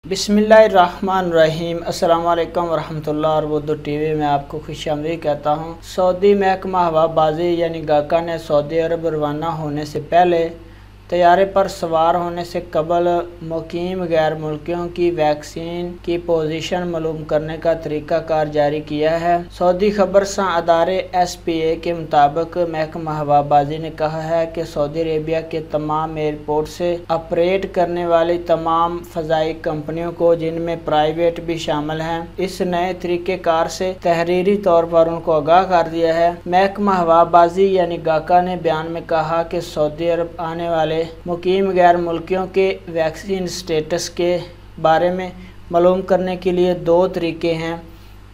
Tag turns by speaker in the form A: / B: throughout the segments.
A: बिस्मिल्लाहिर्रहमानिर्रहीम अस्सलाम वालेकुम वरहमतुल्लाह और उर्दू टीवी में आपको खुशामदीद कहता हूँ। सऊदी महकमा हवाबाजी यानी गाका ने सऊदी अरब रवाना होने से पहले तैयारे पर सवार होने से कबल मुकीम गैर मुल्कियों की वैक्सीन की पोजीशन मालूम करने का तरीक़ाकार जारी किया है। सऊदी खबरसां अदारे SPA के मुताबिक महकमा हवाबाजी ने कहा है कि सऊदी अरेबिया के तमाम एयरपोर्ट से ऑपरेट करने वाली तमाम फ़ज़ाई कंपनियों को, जिनमें प्राइवेट भी शामिल हैं, इस नए तरीक़ेकार से तहरीरी तौर पर उनको आगाह कर दिया है। महकमा हवाबाजी यानी गाका ने बयान में कहा कि सऊदी अरब आने वाले मुकीम गैर मुल्कियों के वैक्सीन स्टेटस के बारे में मालूम करने के लिए दो तरीके हैं।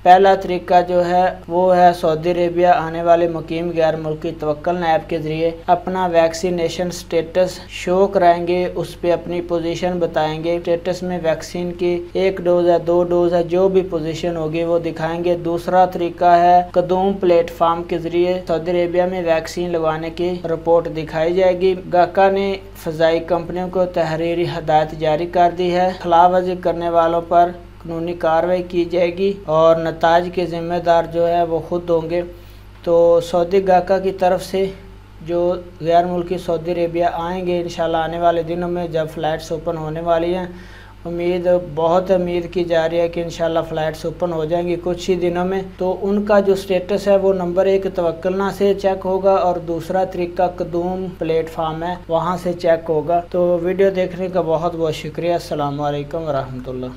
A: पहला तरीका जो है वो है सऊदी अरेबिया आने वाले मुकीम गैर मुल्की तवक्कल ऐप के ज़रिए अपना वैक्सीनेशन स्टेटस शो कराएंगे, उस पर अपनी पोजीशन बताएंगे। स्टेटस में वैक्सीन की 1 डोज है, 2 डोज है, जो भी पोजीशन होगी वो दिखाएंगे। दूसरा तरीका है कदूम प्लेटफार्म के ज़रिए सऊदी अरेबिया में वैक्सीन लगवाने की रिपोर्ट दिखाई जाएगी। गाका ने फ़ज़ाई कंपनियों को तहरीरी हदायत जारी कर दी है। खिलाफवर्जी करने वालों पर कानूनी कार्रवाई की जाएगी और नताज के ज़िम्मेदार जो है वो खुद होंगे। तो सऊदी गाका की तरफ से जो गैर मुल्की सऊदी अरेबिया आएंगे इंशाल्लाह आने वाले दिनों में, जब फ़्लाइट्स ओपन होने वाली हैं, बहुत उम्मीद की जा रही है कि इंशाल्लाह फ़्लाइट्स ओपन हो जाएंगी कुछ ही दिनों में। तो उनका जो स्टेटस है वो नंबर 1 तवक्कलना से चेक होगा और दूसरा तरीका कदूम प्लेटफार्म है, वहाँ से चेक होगा। तो वीडियो देखने का बहुत बहुत शुक्रिया। अस्सलाम वालेकुम वरहमतुल्लाह।